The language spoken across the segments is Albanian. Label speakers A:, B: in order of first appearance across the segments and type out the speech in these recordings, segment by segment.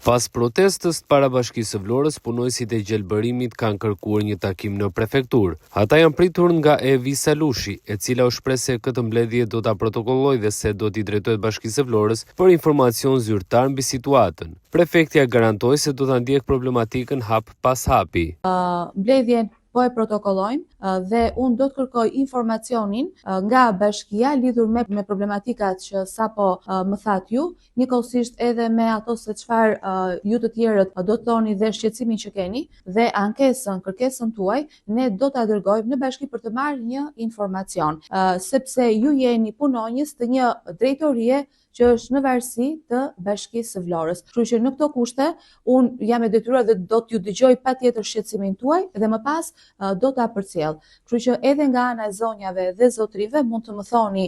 A: Pas protestës para Bashkisë së Vlorës, punojësit e gjelbërimit kanë kërkuar një takim në prefekturë. Ata janë pritur nga Evi Salushi, e cila u shpreh se këtë mbledhje do ta protokollojë dhe se do t'i drejtohet Bashkisë së Vlorës për informacion zyrtar mbi situatën. Prefektja garantoi se do ta ndjek problematikën hap pas hapi.
B: Mbledhjen po e protokollojmë dhe unë do të kërkoj informacionin nga bashkia lidhur me problematikat që sapo më thatë ju, njëkohësisht edhe me ato se çfarë ju të tjerët do të thoni dhe shqetësimin që keni dhe kërkesën tuaj ne do ta dërgojmë në bashki për të marrë një informacion, sepse ju jeni punonjës të një drejtorie që është në varësi të Bashkisë së Vlorës. Kështu që në këto kushte unë jam e detyruar dhe do t'ju dëgjoj patjetër shqetësimin tuaj dhe më pas do ta përcjell. Kështu që edhe nga ana e zonjave dhe zotrive mund të më thoni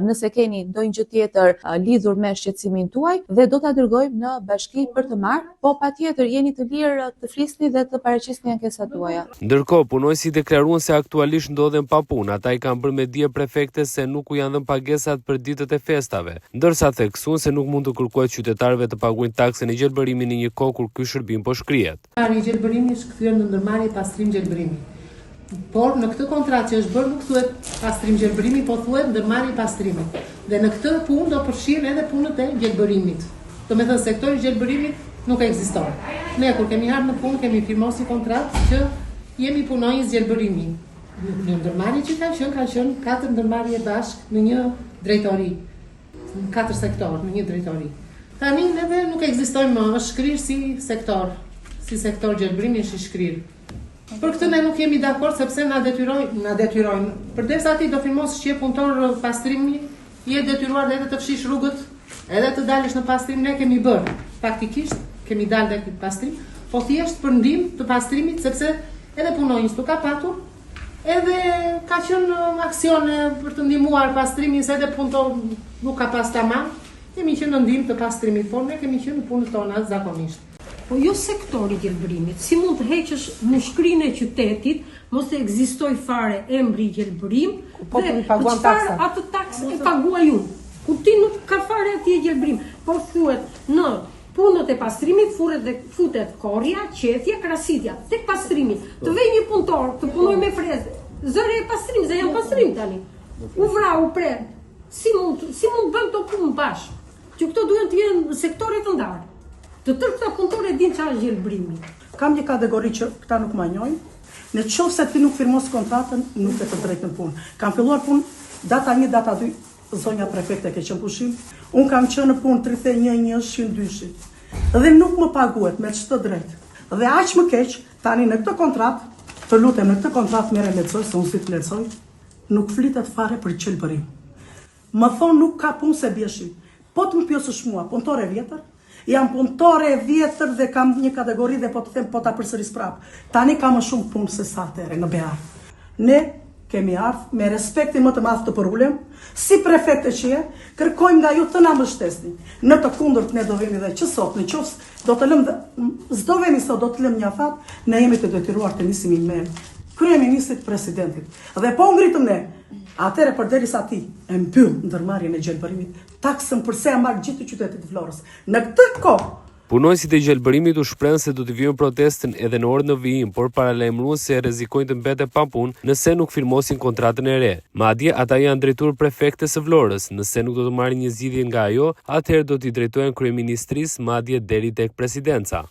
B: nëse keni ndonjë gjë tjetër lidhur me shqetësimin tuaj dhe do ta dërgojmë në bashki për të marrë, po patjetër jeni të lirë të flisni dhe të paraqisni ankesat tuaja.
A: Ndërkohë, punojësit deklaruan se aktualisht ndodhen pa punë. Ata i kanë bërë me dije prefektes se nuk u janë dhënë pagesat për ditët e festave. Ndërsa theksuan se nuk mund të kërkohet qytetarëve të paguajnë taksën e gjelbërimit në një kohë kur ky shërbim po shkrihet.
C: Ndërmarrja e gjelbërimit është kthyer në ndërmarrje pastrim gjelbërimi. Por në këtë kontratë që është bërë nuk thuhet pastrim gjelbërimi, po thuhet ndërmarrje pastrimi. Dhe në këtë punë do përfshihen edhe punët e gjelbërimit. Domethënë sektori i gjelbërimit nuk ekziston. Ne kur kemi ardhur në punë kemi firmosur një kontratë që jemi punonjës gjelbërimi. Në ndërmarrje që ka qenë 4 ndërmarrje bashkë në një drejtori. Në 4 sektor, në një drejtori. Tani edhe nuk ekzistojmë më, është shkrirë si sektor gjelbërimi është i shkrirë. Për këtë ne nuk jemi dakord sepse na detyrojnë. Përderisa ti do firmosësh që je punëtor pastrimi, je detyruar edhe të fshish rrugët, edhe të dalësh në pastrim, ne kemi bërë. Faktikisht kemi dalë dhe pastrim, po thjesht për ndihmë të pastrimit sepse edhe punonjës tu ka patur. Edhe ka qenë aksione për të ndihmuar pastrimin, se edhe punëtor nuk ka pas tamam, kemi qenë në ndihmë të pastrimit, por ne kemi qenë në punët tona zakonisht.
D: Po jo sektori i gjelbërimit, si mund të heqësh në shkrinë e qytetit, mos e ekzistoj fare emri gjelbërim, dhe çfarë atë taksë e paguaj unë. Ku ti nuk ka fare atje gjelbërim, por thuhet në punët e pastrimit futet korrja, qethja, krasitja, tek pastrimi. Të vej një punëtor, të punoj me frezë, zëre e pastrim, se janë pastrim tani. U vrau, u pre. Si mund bëjmë të punë bashkë? Që këto duhen të jenë sektore të ndarë. Të tërë këta punëtore din çfarë është gjelbërimi.
E: Kam një kategori që këta nuk ma njojnë. Në qoftë se ti nuk firmos kontratën, nuk e të drejtë në punë. Kam filluar punë data 1, data 2, zonja prefekte ke qenë pushim. Unë kam qenë në punë 31/1/2. Dhe nuk më paguhet me çdo drejtë. Dhe aq më keq, tani në këtë kontratë, të lutem në këtë kontratë merre lexoj, se unë si të lexoj, nuk flitet fare për gjelbërim. Më thonë nuk ka punë se bjeshi. Po të më pyesësh mua, punëtore vjetër, jam punëtore vjetër dhe kam një kategori dhe po të them po ta përsëris prapë. Tani kam më shumë punë se sa atëherë në BEAR. Ne kemi ardhur me respektin më të madh të përulem, si prefekte që je, kërkojmë nga ju të na mbështesni. Në të kundërt ne do vemi dhe që sot, në qoftë do të lëm s'do vemi sot, do të lëm një afat, ne jemi të detyruar të nisim me kryeministit, presidentit. Dhe po ngritëm ne, atëre përderisa ti e mbyll ndërmarrjen e gjelbërimit, taksën përse e marr gjithë qytetit të Vlorës. Në këtë kohë
A: punojësit e gjelbërimit u shprehën se do të vijnë protestën edhe në orën në vijim, por paralajmëruan se rrezikojnë të mbeten pa punë nëse nuk firmosin kontratën e re. Madje ata janë drejtuar prefektes së Vlorës, nëse nuk do të marrin një zgjidhje nga ajo, atëherë do t'i drejtohen kryeministrisë, madje deri tek presidenca.